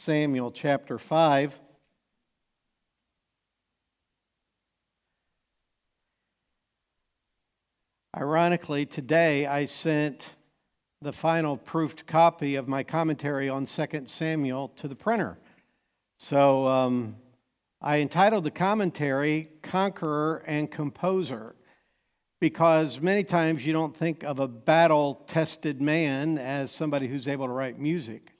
Samuel chapter 5. Ironically, today I sent the final proofed copy of my commentary on 2 Samuel to the printer. So I entitled the commentary Conqueror and Composer, because many times you don't think of a battle-tested man as somebody who's able to write music.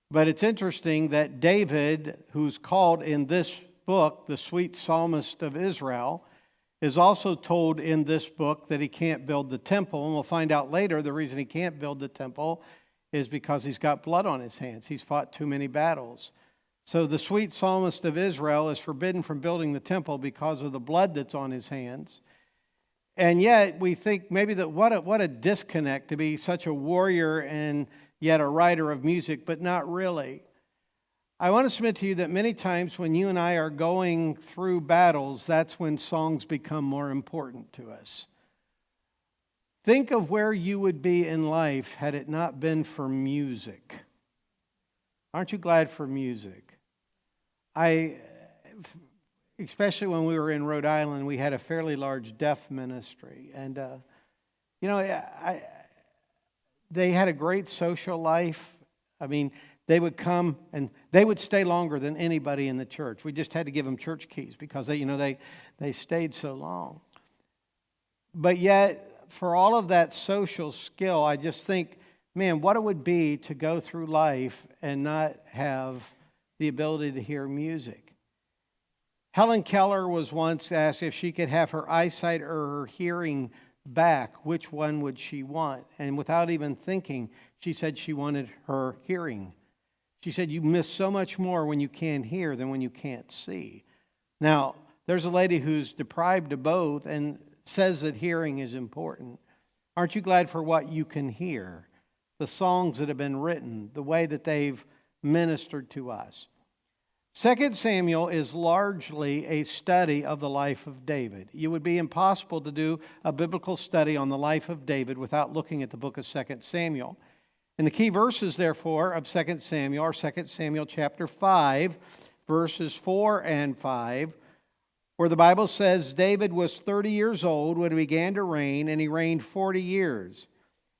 But it's interesting that David, who's called in this book the sweet psalmist of Israel, is also told in this book that he can't build the temple. And we'll find out later the reason he can't build the temple is because he's got blood on his hands. He's fought too many battles. So the sweet psalmist of Israel is forbidden from building the temple because of the blood that's on his hands. And yet we think maybe that what a disconnect to be such a warrior and yet a writer of music, but not really. I want to submit to you that many times when you and I are going through battles, that's when songs become more important to us. Think of where you would be in life had it not been for music. Aren't you glad for music? Especially when we were in Rhode Island, we had a fairly large deaf ministry. And, they had a great social life. I mean, they would come and they would stay longer than anybody in the church. We just had to give them church keys because they stayed so long. But yet, for all of that social skill, I just think, man, what it would be to go through life and not have the ability to hear music. Helen Keller was once asked if she could have her eyesight or her hearing back, which one would she want? And without even thinking, she said she wanted her hearing. She said, you miss so much more when you can't hear than when you can't see. Now, there's a lady who's deprived of both and says that hearing is important. Aren't you glad for what you can hear? The songs that have been written, the way that they've ministered to us. 2 Samuel is largely a study of the life of David. It would be impossible to do a biblical study on the life of David without looking at the book of 2 Samuel. And the key verses, therefore, of 2 Samuel are 2 Samuel chapter 5, verses 4 and 5, where the Bible says, David was 30 years old when he began to reign, and he reigned 40 years.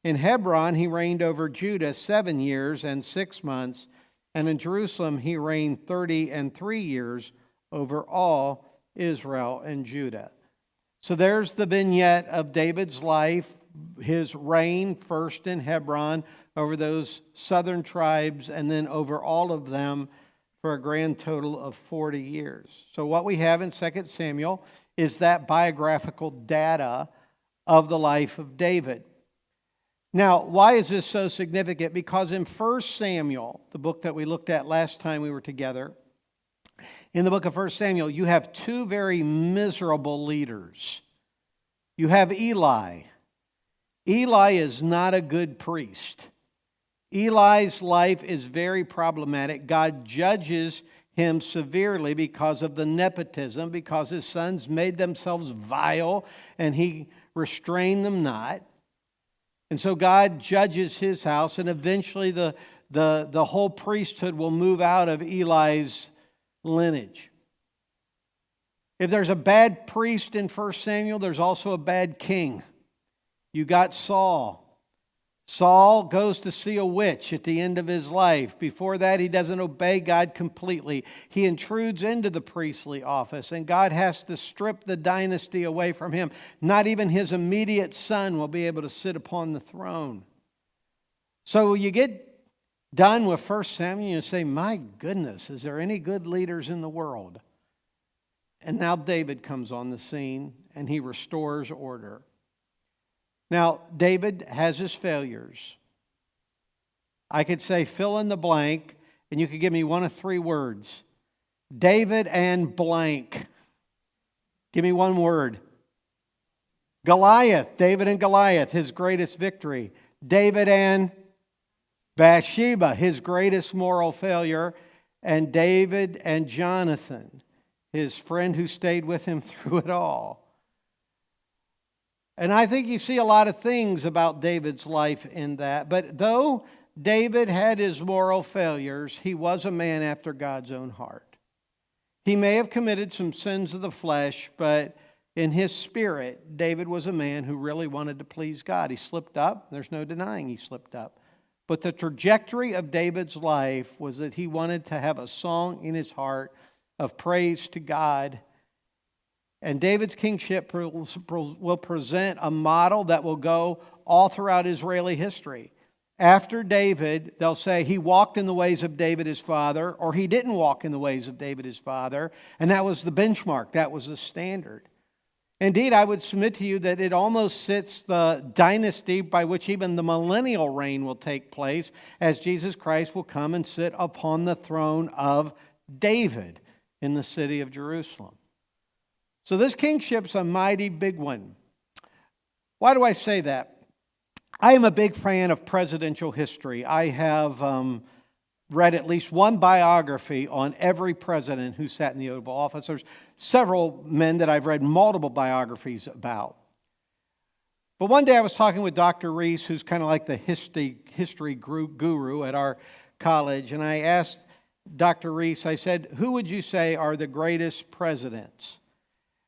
In Hebron, he reigned over Judah 7 years and 6 months, and in Jerusalem, he reigned 30 and 3 years over all Israel and Judah. So there's the vignette of David's life, his reign first in Hebron over those southern tribes and then over all of them for a grand total of 40 years. So what we have in 2 Samuel is that biographical data of the life of David. Now, why is this so significant? Because in 1 Samuel, the book that we looked at last time we were together, in the book of 1 Samuel, you have two very miserable leaders. You have Eli. Eli is not a good priest. Eli's life is very problematic. God judges him severely because of the nepotism, because his sons made themselves vile and he restrained them not. And so God judges his house, and eventually the whole priesthood will move out of Eli's lineage. If there's a bad priest in 1 Samuel, there's also a bad king. You got Saul. Saul goes to see a witch at the end of his life. Before that, he doesn't obey God completely. He intrudes into the priestly office, and God has to strip the dynasty away from him. Not even his immediate son will be able to sit upon the throne. So you get done with 1 Samuel and say, my goodness, is there any good leaders in the world? And now David comes on the scene, and he restores order. Now, David has his failures. I could say fill in the blank, and you could give me one of three words. David and blank. Give me one word. Goliath. David and Goliath, his greatest victory. David and Bathsheba, his greatest moral failure. And David and Jonathan, his friend who stayed with him through it all. And I think you see a lot of things about David's life in that. But though David had his moral failures, he was a man after God's own heart. He may have committed some sins of the flesh, but in his spirit, David was a man who really wanted to please God. He slipped up. There's no denying he slipped up. But the trajectory of David's life was that he wanted to have a song in his heart of praise to God. And David's kingship will present a model that will go all throughout Israeli history. After David, they'll say he walked in the ways of David his father, or he didn't walk in the ways of David his father. And that was the benchmark. That was the standard. Indeed, I would submit to you that it almost sits the dynasty by which even the millennial reign will take place, as Jesus Christ will come and sit upon the throne of David in the city of Jerusalem. So this kingship's a mighty big one. Why do I say that? I am a big fan of presidential history. I have read at least one biography on every president who sat in the Oval Office. There's several men that I've read multiple biographies about. But one day I was talking with Dr. Reese, who's kind of like the history guru at our college, and I asked Dr. Reese, I said, who would you say are the greatest presidents?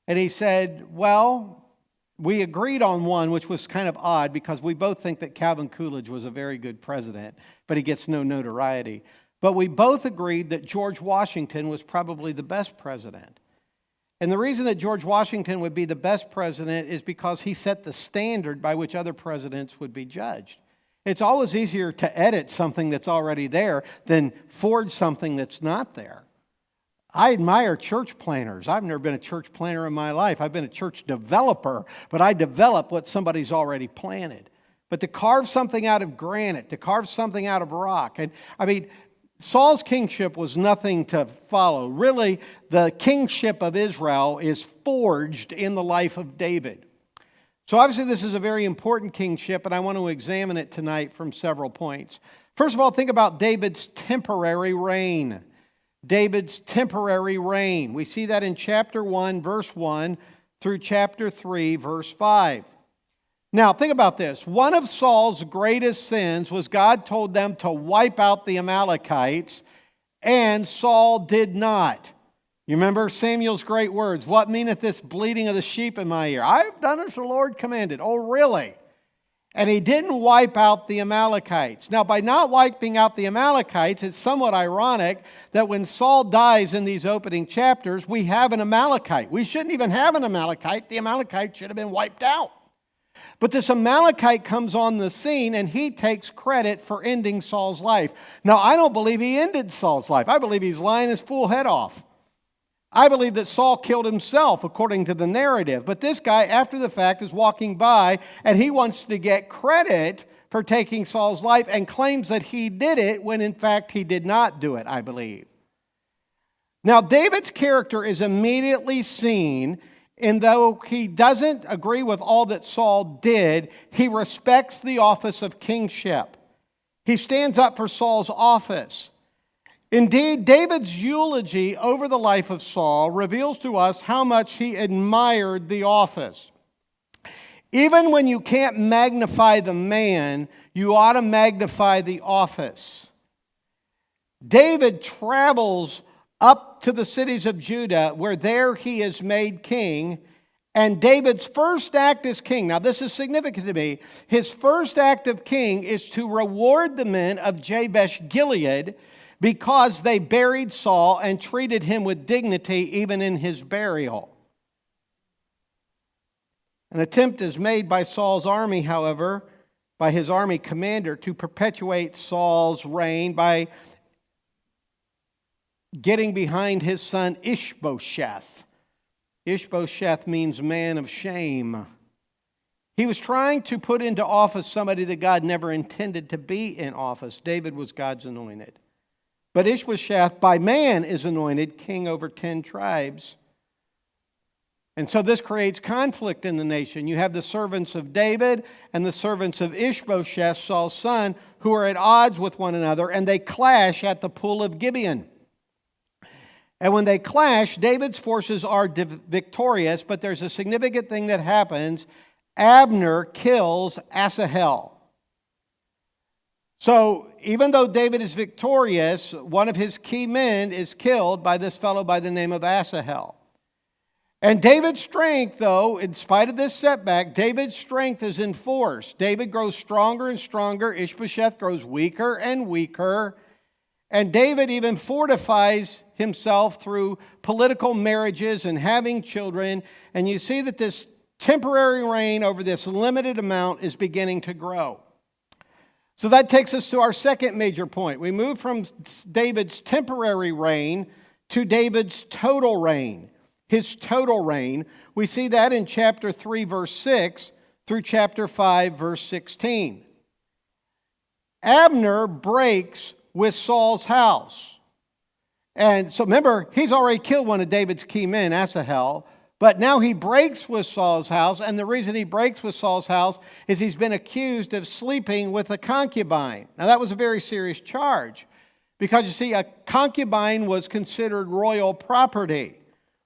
And he said, well, we agreed on one, which was kind of odd because we both think that Calvin Coolidge was a very good president, but he gets no notoriety. But we both agreed that George Washington was probably the best president. And the reason that George Washington would be the best president is because he set the standard by which other presidents would be judged. It's always easier to edit something that's already there than forge something that's not there. I admire church planners. I've never been a church planner in my life. I've been a church developer, but I develop what somebody's already planted. But to carve something out of granite, to carve something out of rock, and I mean, Saul's kingship was nothing to follow. Really, the kingship of Israel is forged in the life of David. So obviously this is a very important kingship, and I want to examine it tonight from several points. First of all, think about David's temporary reign. David's temporary reign. We see that in chapter 1, verse 1 through chapter 3, verse 5. Now, think about this. One of Saul's greatest sins was God told them to wipe out the Amalekites, and Saul did not. You remember Samuel's great words, "What meaneth this bleating of the sheep in my ear? I have done as the Lord commanded." Oh, really? And he didn't wipe out the Amalekites. Now, by not wiping out the Amalekites, it's somewhat ironic that when Saul dies in these opening chapters, we have an Amalekite. We shouldn't even have an Amalekite. The Amalekite should have been wiped out. But this Amalekite comes on the scene, and he takes credit for ending Saul's life. Now, I don't believe he ended Saul's life. I believe he's lying his fool head off. I believe that Saul killed himself, according to the narrative. But this guy, after the fact, is walking by, and he wants to get credit for taking Saul's life and claims that he did it when, in fact, he did not do it, I believe. Now, David's character is immediately seen, and though he doesn't agree with all that Saul did, he respects the office of kingship. He stands up for Saul's office. Indeed, David's eulogy over the life of Saul reveals to us how much he admired the office. Even when you can't magnify the man, you ought to magnify the office. David travels up to the cities of Judah, where there he is made king. And David's first act as king, now this is significant to me, his first act of king is to reward the men of Jabesh Gilead because they buried Saul and treated him with dignity even in his burial. An attempt is made by Saul's army, however, by his army commander, to perpetuate Saul's reign by getting behind his son Ishbosheth. Ishbosheth means man of shame. He was trying to put into office somebody that God never intended to be in office. David was God's anointed. But Ishbosheth by man is anointed king over 10 tribes. And so this creates conflict in the nation. You have the servants of David and the servants of Ishbosheth, Saul's son, who are at odds with one another, and they clash at the pool of Gibeon. And when they clash, David's forces are victorious, but there's a significant thing that happens. Abner kills Asahel. So even though David is victorious, one of his key men is killed by this fellow by the name of Asahel. And David's strength, though, in spite of this setback, David's strength is enforced. David grows stronger and stronger. Ishbosheth grows weaker and weaker. And David even fortifies himself through political marriages and having children. And you see that this temporary reign over this limited amount is beginning to grow. So that takes us to our second major point. We move from David's temporary reign to David's total reign. His total reign. We see that in chapter 3, verse 6 through chapter 5, verse 16. Abner breaks with Saul's house. And so remember, he's already killed one of David's key men, Asahel, but now he breaks with Saul's house, and the reason he breaks with Saul's house is he's been accused of sleeping with a concubine. Now that was a very serious charge, because you see, a concubine was considered royal property.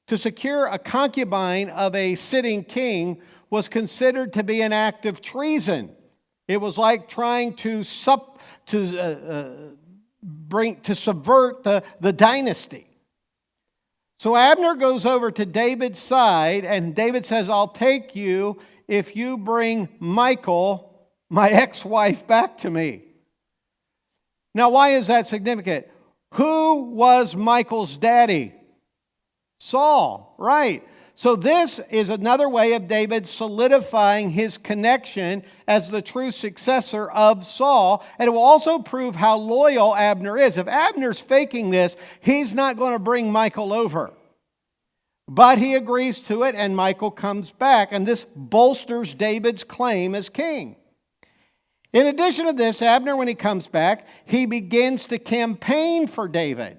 To secure a concubine of a sitting king was considered to be an act of treason. It was like trying to subvert the dynasty. So Abner goes over to David's side, and David says, "I'll take you if you bring Michal, my ex-wife, back to me." Now, why is that significant? Who was Michal's daddy? Saul, right. So this is another way of David solidifying his connection as the true successor of Saul. And it will also prove how loyal Abner is. If Abner's faking this, he's not going to bring Michal over. But he agrees to it, and Michal comes back. And this bolsters David's claim as king. In addition to this, Abner, when he comes back, he begins to campaign for David.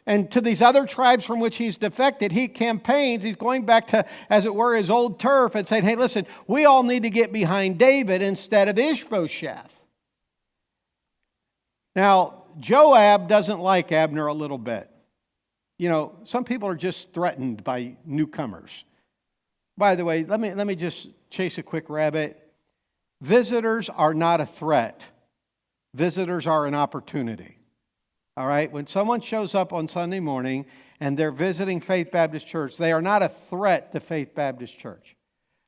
And to these other tribes from which he's defected, he campaigns. He's going back to, as it were, his old turf and saying, "Hey, listen, we all need to get behind David instead of Ishbosheth." Now, Joab doesn't like Abner a little bit. You know, some people are just threatened by newcomers. By the way, let me just chase a quick rabbit. Visitors are not a threat. Visitors are an opportunity. All right? When someone shows up on Sunday morning and they're visiting Faith Baptist Church, they are not a threat to Faith Baptist Church.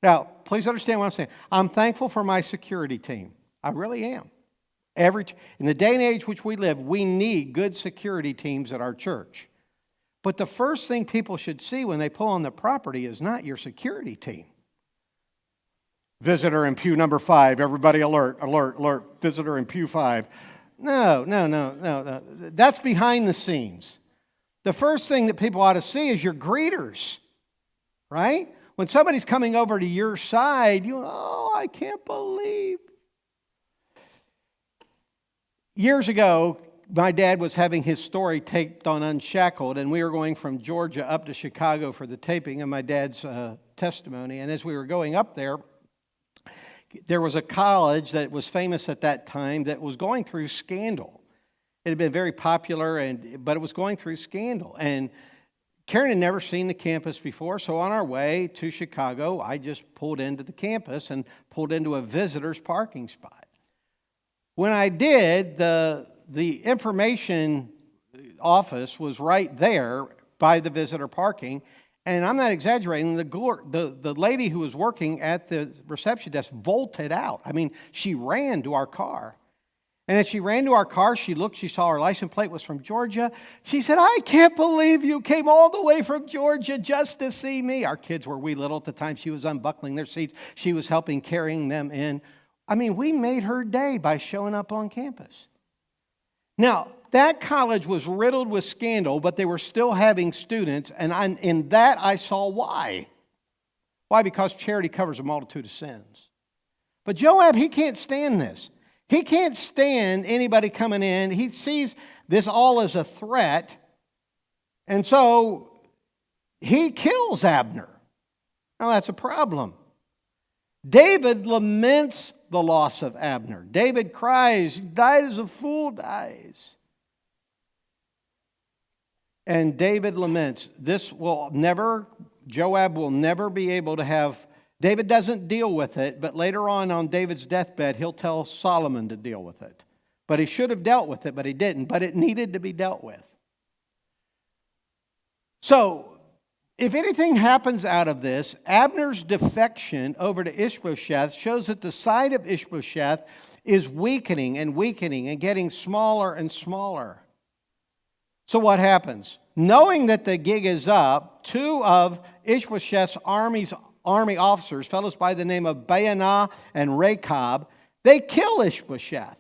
Now, please understand what I'm saying. I'm thankful for my security team. I really am. In the day and age which we live, we need good security teams at our church. But the first thing people should see when they pull on the property is not your security team. Visitor in pew number 5. Everybody alert, alert, alert. Visitor in pew 5. No. That's behind the scenes. The first thing that people ought to see is your greeters, right? When somebody's coming over to your side, I can't believe. Years ago, my dad was having his story taped on Unshackled, and we were going from Georgia up to Chicago for the taping of my dad's testimony. And as we were going up there was a college that was famous at that time that was going through scandal. It had been very popular, but it was going through scandal. And Karen had never seen the campus before, so on our way to Chicago, I just pulled into the campus and pulled into a visitor's parking spot. When I did, the information office was right there by the visitor parking. And I'm not exaggerating, the lady who was working at the reception desk bolted out. I mean, she ran to our car. And as she ran to our car, she looked, she saw our license plate was from Georgia. She said, "I can't believe you came all the way from Georgia just to see me." Our kids were wee little at the time. She was unbuckling their seats. She was helping carrying them in. I mean, we made her day by showing up on campus. Now, that college was riddled with scandal, but they were still having students, and in that I saw why. Why? Because charity covers a multitude of sins. But Joab, he can't stand this. He can't stand anybody coming in. He sees this all as a threat, and so he kills Abner. Now, that's a problem. David laments the loss of Abner. David cries, "He died as a fool dies." And David laments. Joab will never be able to have, David doesn't deal with it, but later on David's deathbed, he'll tell Solomon to deal with it. But he should have dealt with it, but he didn't. But it needed to be dealt with. So, if anything happens out of this, Abner's defection over to Ishbosheth shows that the side of Ishbosheth is weakening and weakening and getting smaller and smaller. So what happens? Knowing that the gig is up, two of Ishbosheth's army officers, fellows by the name of Baanah and Rechab, they kill Ishbosheth.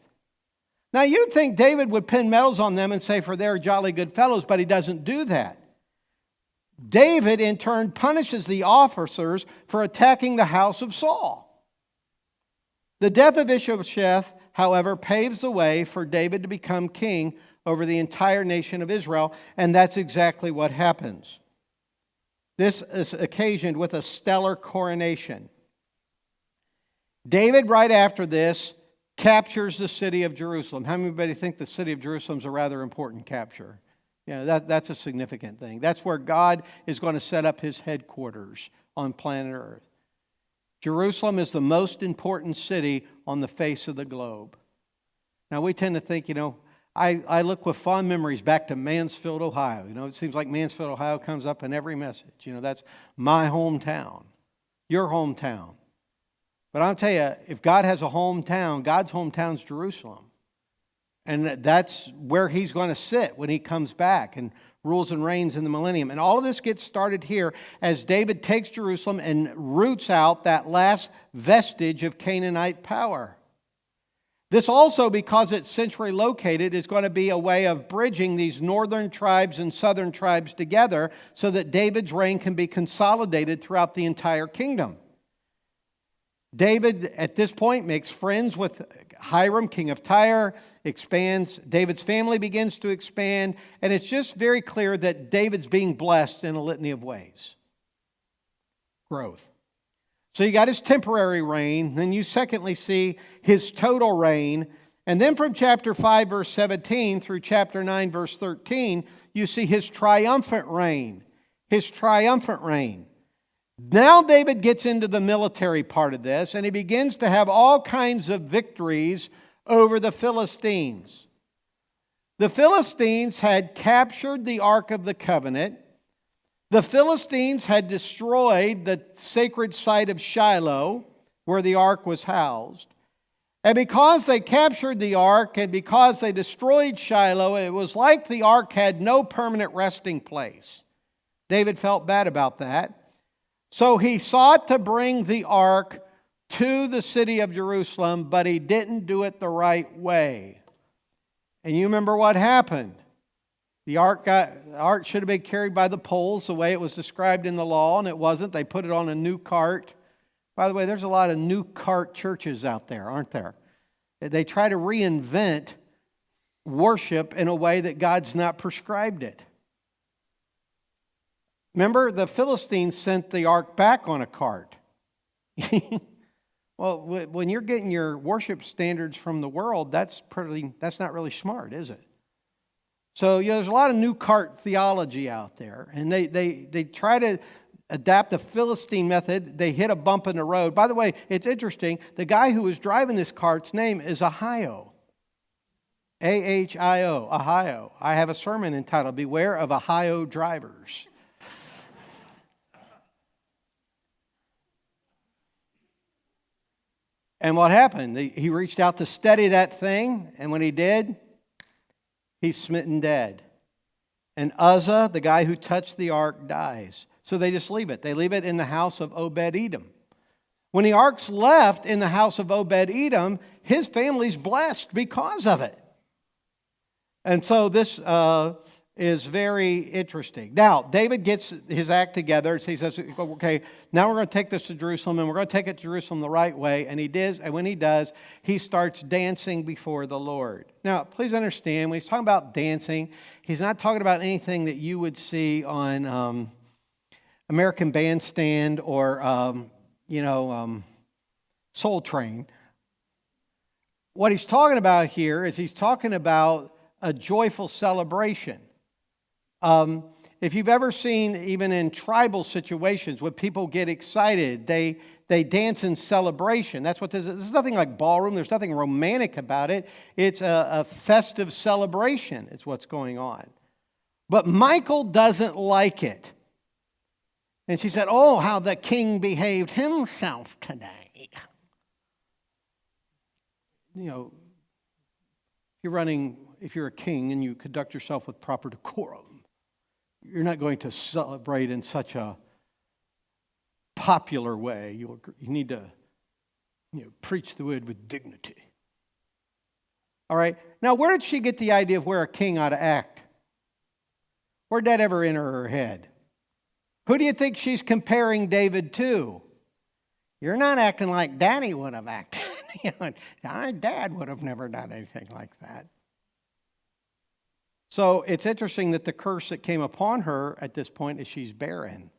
Now you'd think David would pin medals on them and say, for they're jolly good fellows, but he doesn't do that. David, in turn, punishes the officers for attacking the house of Saul. The death of Ishbosheth, however, paves the way for David to become king over the entire nation of Israel, and that's exactly what happens. This is occasioned with a stellar coronation. David, right after this, captures the city of Jerusalem. How many think the city of Jerusalem is a rather important capture? Yeah, that's a significant thing. That's where God is going to set up his headquarters on planet Earth. Jerusalem is the most important city on the face of the globe. Now, we tend to think, I look with fond memories back to Mansfield, Ohio. It seems like Mansfield, Ohio comes up in every message. That's my hometown, your hometown. But I'll tell you, if God has a hometown, God's hometown's Jerusalem. And that's where he's going to sit when he comes back and rules and reigns in the millennium. And all of this gets started here as David takes Jerusalem and roots out that last vestige of Canaanite power. This also, because it's centrally located, is going to be a way of bridging these northern tribes and southern tribes together so that David's reign can be consolidated throughout the entire kingdom. David, at this point, makes friends with Hiram, king of Tyre, expands. David's family begins to expand, and it's just very clear that David's being blessed in a litany of ways. Growth. So you got his temporary reign, then you secondly see his total reign, and then from chapter 5, verse 17 through chapter 9, verse 13, you see his triumphant reign. His triumphant reign. Now David gets into the military part of this, and he begins to have all kinds of victories over the Philistines. The Philistines had captured the Ark of the Covenant. The Philistines had destroyed the sacred site of Shiloh, where the Ark was housed. And because they captured the Ark and because they destroyed Shiloh, it was like the Ark had no permanent resting place. David felt bad about that. So he sought to bring the Ark to the city of Jerusalem, but he didn't do it the right way. And you remember what happened. The ark should have been carried by the poles the way it was described in the law, and it wasn't. They put it on a new cart. By the way, there's a lot of new cart churches out there, aren't there? They try to reinvent worship in a way that God's not prescribed it. Remember, the Philistines sent the ark back on a cart. Well, when you're getting your worship standards from the world, that's not really smart, is it? So, there's a lot of new cart theology out there, and they try to adapt the Philistine method. They hit a bump in the road. By the way, it's interesting. The guy who was driving this cart's name is Ahio. A-H-I-O, Ahio. I have a sermon entitled, Beware of Ahio Drivers. And what happened? He reached out to steady that thing, and when he did, he's smitten dead. And Uzzah, the guy who touched the ark, dies. So they just leave it. They leave it in the house of Obed-Edom. When the ark's left in the house of Obed-Edom, his family's blessed because of it. And so this is very interesting. Now, David gets his act together. So he says, okay, now we're going to take this to Jerusalem, and we're going to take it to Jerusalem the right way. And he does, and when he does, he starts dancing before the Lord. Now, please understand, when he's talking about dancing, he's not talking about anything that you would see on American Bandstand or, Soul Train. What he's talking about here is he's talking about a joyful celebration. If you've ever seen, even in tribal situations, when people get excited, they They dance in celebration. That's what this is. This is nothing like ballroom. There's nothing romantic about it. It's a festive celebration. It's what's going on. But Michal doesn't like it. And she said, oh, how the king behaved himself today. You know, if you're a king and you conduct yourself with proper decorum, you're not going to celebrate in such a popular way. You need to preach the word with dignity. All right. Now, where did she get the idea of where a king ought to act? Where'd that ever enter her head? Who do you think she's comparing David to? You're not acting like Daddy would have acted. Our dad would have never done anything like that. So it's interesting that the curse that came upon her at this point is she's barren.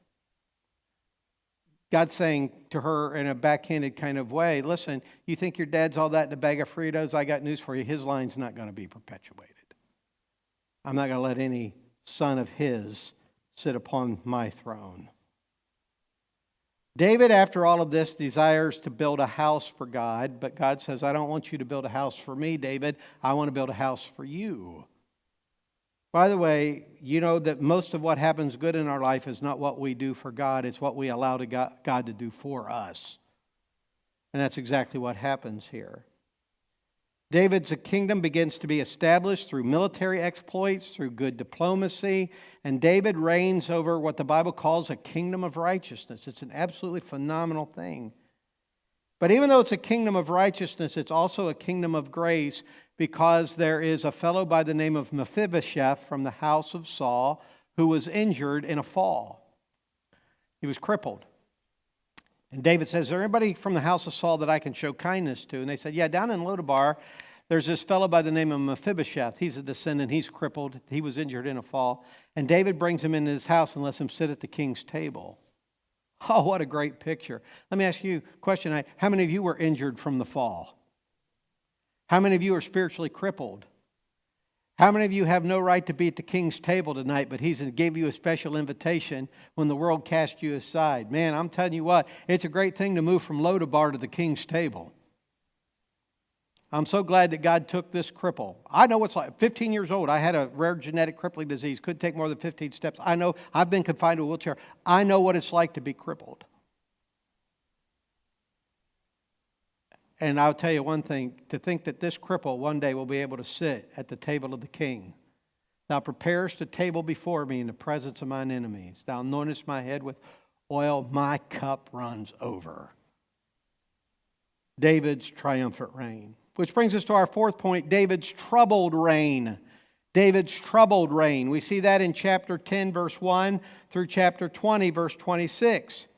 God's saying to her in a backhanded kind of way, listen, you think your dad's all that in a bag of Fritos? I got news for you. His line's not going to be perpetuated. I'm not going to let any son of his sit upon my throne. David, after all of this, desires to build a house for God, but God says, I don't want you to build a house for me, David. I want to build a house for you. By the way, you know that most of what happens good in our life is not what we do for God, it's what we allow God to do for us. And that's exactly what happens here. David's kingdom begins to be established through military exploits, through good diplomacy, and David reigns over what the Bible calls a kingdom of righteousness. It's an absolutely phenomenal thing. But even though it's a kingdom of righteousness, it's also a kingdom of grace, because there is a fellow by the name of Mephibosheth from the house of Saul who was injured in a fall. He was crippled. And David says, is there anybody from the house of Saul that I can show kindness to? And they said, yeah, down in Lodabar, there's this fellow by the name of Mephibosheth. He's a descendant. He's crippled. He was injured in a fall. And David brings him into his house and lets him sit at the king's table. Oh, what a great picture. Let me ask you a question. How many of you were injured from the fall? How many of you are spiritually crippled? How many of you have no right to be at the king's table tonight, but he's gave you a special invitation when the world cast you aside? Man, I'm telling you what, it's a great thing to move from Lodabar to the king's table. I'm so glad that God took this cripple. I know what's like. 15 years old, I had a rare genetic crippling disease. Couldn't take more than 15 steps. I know I've been confined to a wheelchair. I know what it's like to be crippled. And I'll tell you one thing, to think that this cripple one day will be able to sit at the table of the king. Thou preparest the table before me in the presence of mine enemies. Thou anointest my head with oil, my cup runs over. David's triumphant reign. Which brings us to our fourth point, David's troubled reign. David's troubled reign. We see that in chapter 10, verse 1 through chapter 20, verse 26.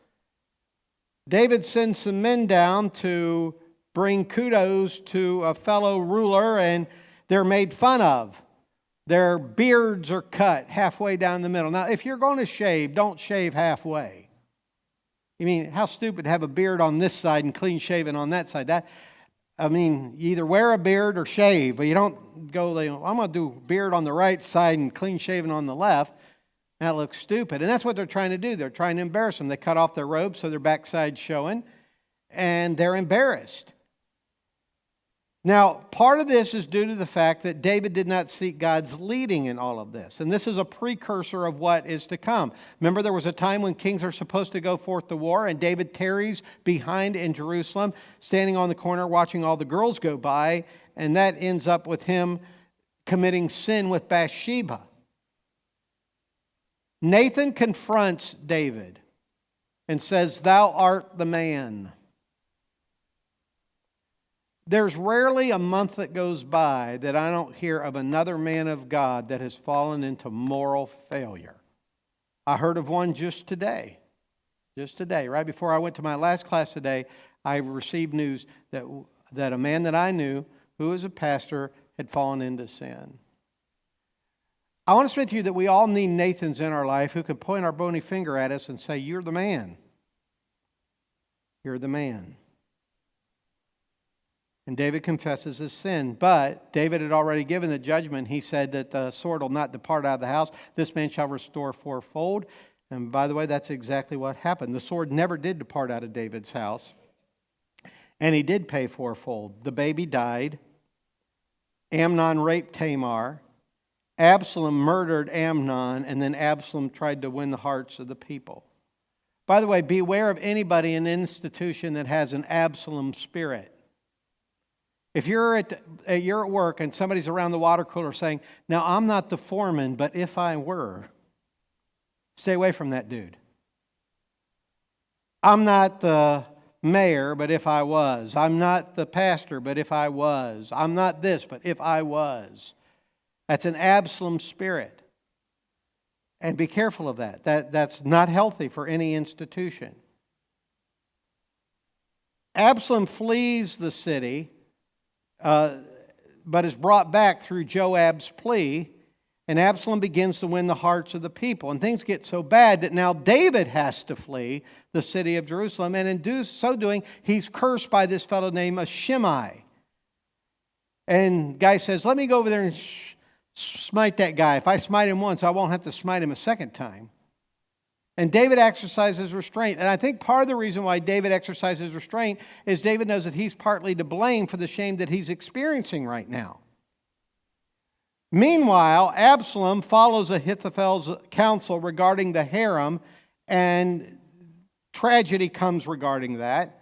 David sends some men down to bring kudos to a fellow ruler, and they're made fun of. Their beards are cut halfway down the middle. Now, if you're going to shave, don't shave halfway. You mean, how stupid to have a beard on this side and clean shaven on that side. You either wear a beard or shave, but you don't go, I'm going to do beard on the right side and clean shaven on the left. That looks stupid. And that's what they're trying to do. They're trying to embarrass them. They cut off their robes so their backside's showing, and they're embarrassed. Now, part of this is due to the fact that David did not seek God's leading in all of this. And this is a precursor of what is to come. Remember, there was a time when kings are supposed to go forth to war, and David tarries behind in Jerusalem, standing on the corner watching all the girls go by, and that ends up with him committing sin with Bathsheba. Nathan confronts David and says, "Thou art the man." There's rarely a month that goes by that I don't hear of another man of God that has fallen into moral failure. I heard of one just today. Just today, right before I went to my last class today, I received news that a man that I knew, who was a pastor, had fallen into sin. I want to submit to you that we all need Nathans in our life who can point our bony finger at us and say, "You're the man. You're the man." And David confesses his sin. But David had already given the judgment. He said that the sword will not depart out of the house. This man shall restore fourfold. And by the way, that's exactly what happened. The sword never did depart out of David's house. And he did pay fourfold. The baby died. Amnon raped Tamar. Absalom murdered Amnon. And then Absalom tried to win the hearts of the people. By the way, beware of anybody in an institution that has an Absalom spirit. If you're at work and somebody's around the water cooler saying, now I'm not the foreman, but if I were, stay away from that dude. I'm not the mayor, but if I was. I'm not the pastor, but if I was. I'm not this, but if I was. That's an Absalom spirit. And be careful of that. That's not healthy for any institution. Absalom flees the city, but is brought back through Joab's plea. And Absalom begins to win the hearts of the people. And things get so bad that now David has to flee the city of Jerusalem. And in so doing, he's cursed by this fellow named Shimei. And guy says, let me go over there and smite that guy. If I smite him once, I won't have to smite him a second time. And David exercises restraint. And I think part of the reason why David exercises restraint is David knows that he's partly to blame for the shame that he's experiencing right now. Meanwhile, Absalom follows Ahithophel's counsel regarding the harem, and tragedy comes regarding that.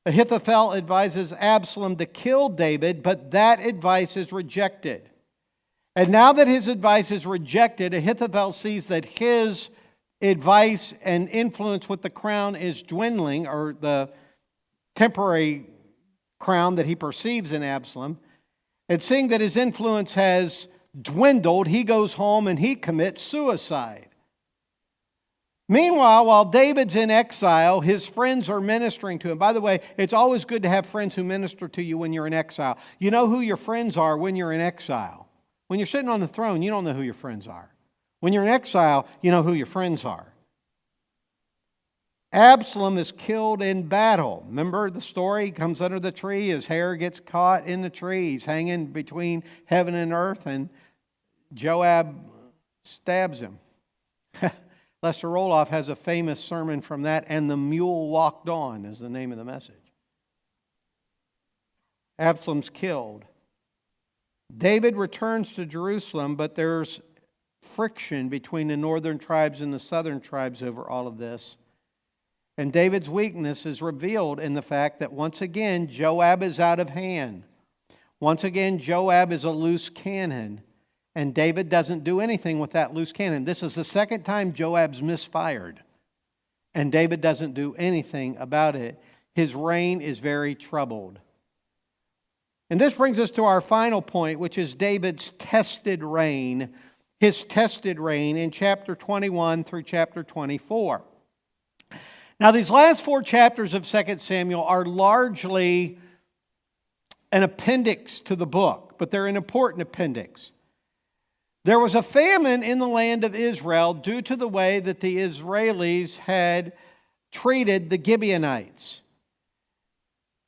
Ahithophel advises Absalom to kill David, but that advice is rejected. And now that his advice is rejected, Ahithophel sees that his advice and influence with the crown is dwindling, or the temporary crown that he perceives in Absalom. And seeing that his influence has dwindled, he goes home and he commits suicide. Meanwhile, while David's in exile, his friends are ministering to him. By the way, it's always good to have friends who minister to you when you're in exile. You know who your friends are when you're in exile. When you're sitting on the throne, you don't know who your friends are. When you're in exile, you know who your friends are. Absalom is killed in battle. Remember the story? He comes under the tree. His hair gets caught in the tree. He's hanging between heaven and earth, and Joab stabs him. Lester Roloff has a famous sermon from that, and the mule walked on is the name of the message. Absalom's killed. David returns to Jerusalem, but there's friction between the northern tribes and the southern tribes over all of this. And David's weakness is revealed in the fact that once again, Joab is out of hand. Once again, Joab is a loose cannon. And David doesn't do anything with that loose cannon. This is the second time Joab's misfired. And David doesn't do anything about it. His reign is very troubled. And this brings us to our final point, which is David's tested reign. His tested reign in chapter 21 through chapter 24. Now, these last 4 chapters of 2 Samuel are largely an appendix to the book, but they're an important appendix. There was a famine in the land of Israel due to the way that the Israelis had treated the Gibeonites.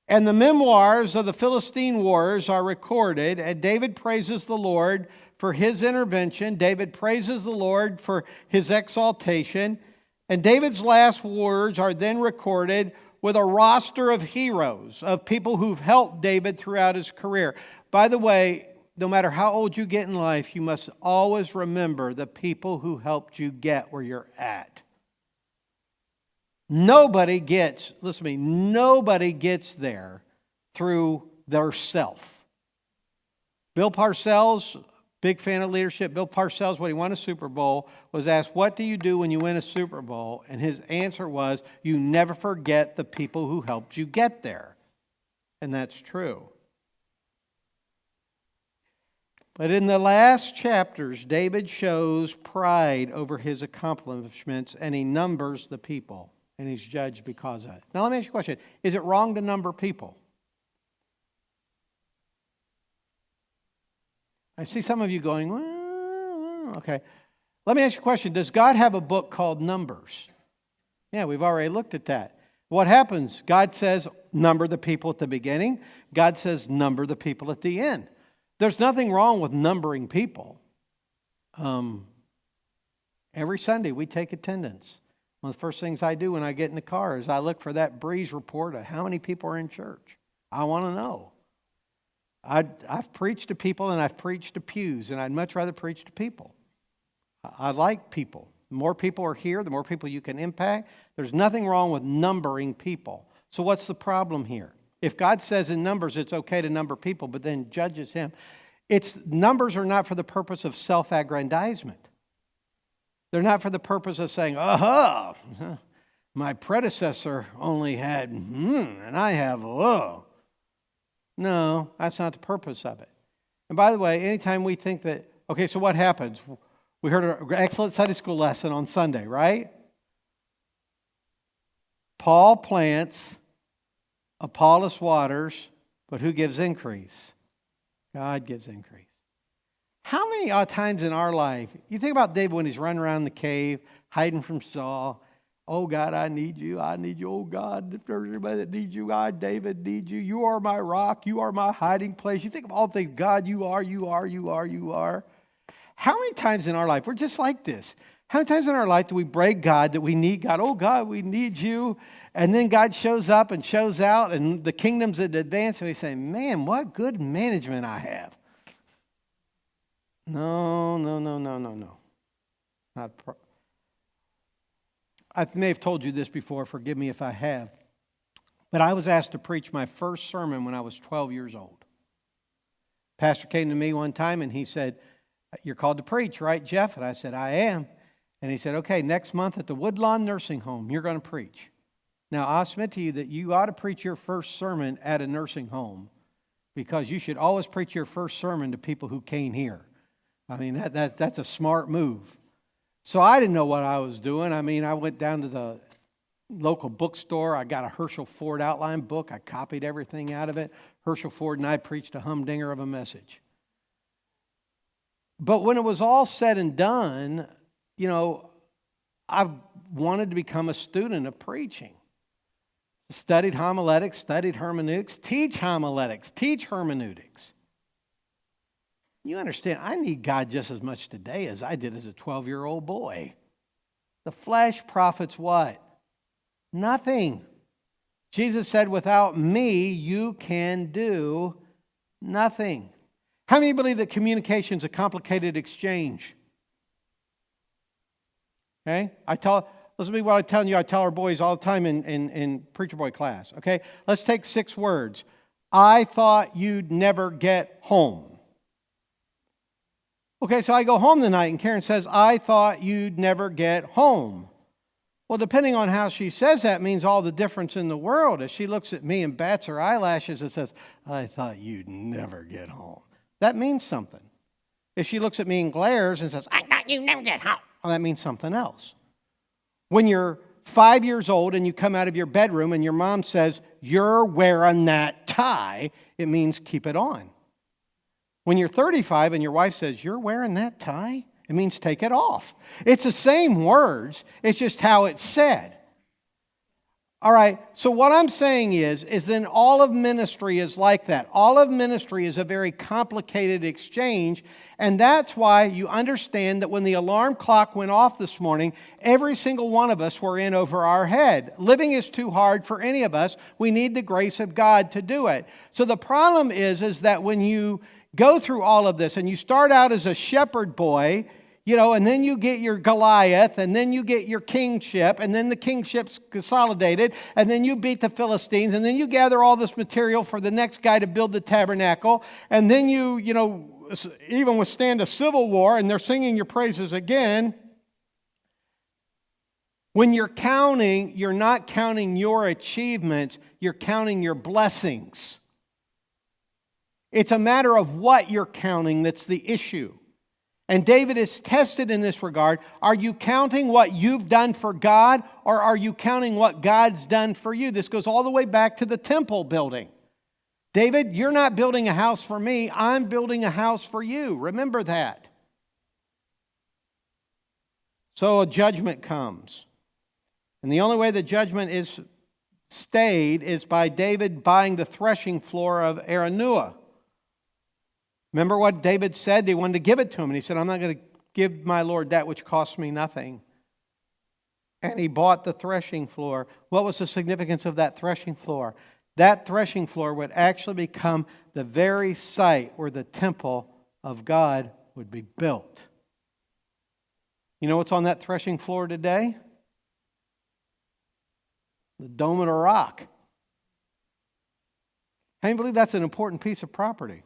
And the memoirs of the Philistine wars are recorded, and David praises the Lord for his intervention. David praises the Lord for his exaltation. And David's last words are then recorded with a roster of heroes, of people who've helped David throughout his career. By the way, no matter how old you get in life, you must always remember the people who helped you get where you're at. Nobody gets, listen to me, nobody gets there through their self. Bill Parcells, big fan of leadership. Bill Parcells, when he won a Super Bowl, was asked, what do you do when you win a Super Bowl? And his answer was, you never forget the people who helped you get there. And that's true. But in the last chapters, David shows pride over his accomplishments, and he numbers the people, and he's judged because of it. Now let me ask you a question. Is it wrong to number people? I see some of you going, well, okay. Let me ask you a question. Does God have a book called Numbers? Yeah, we've already looked at that. What happens? God says, number the people at the beginning. God says, number the people at the end. There's nothing wrong with numbering people. Every Sunday we take attendance. One of the first things I do when I get in the car is I look for that breeze report of how many people are in church. I want to know. I've preached to people and I've preached to pews, and I'd much rather preach to people. I like people. The more people are here, the more people you can impact. There's nothing wrong with numbering people. So what's the problem here? If God says in Numbers it's okay to number people, but then judges him, numbers are not for the purpose of self-aggrandizement. They're not for the purpose of saying, aha, my predecessor only had, and I have, No, that's not the purpose of it. And by the way, anytime we think that, okay, so what happens? We heard an excellent Sunday school lesson on Sunday, right? Paul plants, Apollos waters, but who gives increase? God gives increase. How many times in our life, you think about David when he's running around the cave, hiding from Saul. Oh, God, I need you. I need you. Oh, God, if there's anybody that needs you, I, David, need you. You are my rock. You are my hiding place. You think of all the things, God, you are, you are, you are, you are. How many times in our life, we're just like this. How many times in our life do we break God, that we need God? Oh, God, we need you. And then God shows up and shows out, and the kingdom's in advance, and we say, man, what good management I have. No. I may have told you this before, forgive me if I have, but I was asked to preach my first sermon when I was 12 years old. Pastor came to me one time and he said, you're called to preach, right, Jeff? And I said, I am. And he said, okay, next month at the Woodlawn Nursing Home, you're going to preach. Now, I'll submit to you that you ought to preach your first sermon at a nursing home, because you should always preach your first sermon to people who can't hear. I mean, that's a smart move. So I didn't know what I was doing. I mean, I went down to the local bookstore. I got a Herschel Ford outline book. I copied everything out of it. Herschel Ford and I preached a humdinger of a message. But when it was all said and done, you know, I wanted to become a student of preaching. Studied homiletics, studied hermeneutics, teach homiletics, teach hermeneutics. You understand, I need God just as much today as I did as a 12-year-old boy. The flesh profits what? Nothing. Jesus said, without me, you can do nothing. How many believe that communication is a complicated exchange? Okay? Listen to me what I'm telling you. I tell our boys all the time in Preacher Boy class. Okay? Let's take 6 words. I thought you'd never get home. Okay, so I go home tonight and Karen says, I thought you'd never get home. Well, depending on how she says that means all the difference in the world. If she looks at me and bats her eyelashes and says, I thought you'd never get home, that means something. If she looks at me and glares and says, I thought you'd never get home, well, that means something else. When you're 5 years old and you come out of your bedroom and your mom says, you're wearing that tie, it means keep it on. When you're 35 and your wife says, you're wearing that tie, it means take it off. It's the same words, it's just how it's said. All right, so what I'm saying is then all of ministry is like that. All of ministry is a very complicated exchange, and that's why you understand that when the alarm clock went off this morning, every single one of us were in over our head. Living is too hard for any of us. We need the grace of God to do it. So the problem is that when you go through all of this and you start out as a shepherd boy, you know, and then you get your Goliath, and then you get your kingship, and then the kingship's consolidated, and then you beat the Philistines, and then you gather all this material for the next guy to build the tabernacle, and then you even withstand a civil war, and they're singing your praises again. When you're counting, you're not counting your achievements, you're counting your blessings. It's a matter of what you're counting that's the issue. And David is tested in this regard. Are you counting what you've done for God, or are you counting what God's done for you? This goes all the way back to the temple building. David, you're not building a house for me. I'm building a house for you. Remember that. So a judgment comes. And the only way the judgment is stayed is by David buying the threshing floor of Araunah. Remember what David said? He wanted to give it to him. And he said, I'm not going to give my Lord that which cost me nothing. And he bought the threshing floor. What was the significance of that threshing floor? That threshing floor would actually become the very site where the temple of God would be built. You know what's on that threshing floor today? The Dome of the Rock. How do you believe that's an important piece of property?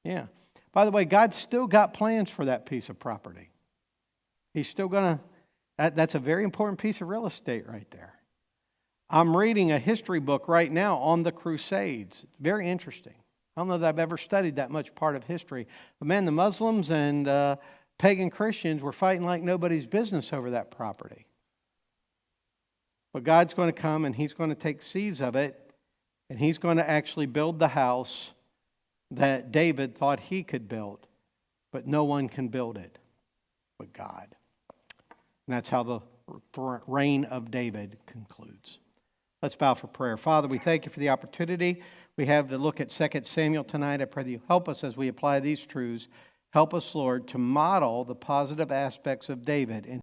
Yeah. By the way, God's still got plans for that piece of property. He's still going to... That's a very important piece of real estate right there. I'm reading a history book right now on the Crusades. It's very interesting. I don't know that I've ever studied that much part of history. But man, the Muslims and pagan Christians were fighting like nobody's business over that property. But God's going to come and He's going to take seeds of it, and He's going to actually build the house that David thought he could build. But no one can build it but God. And that's how the reign of David concludes. Let's bow for prayer. Father, we thank you for the opportunity we have to look at 2 Samuel tonight. I pray that you help us as we apply these truths. Help us, Lord, to model the positive aspects of David.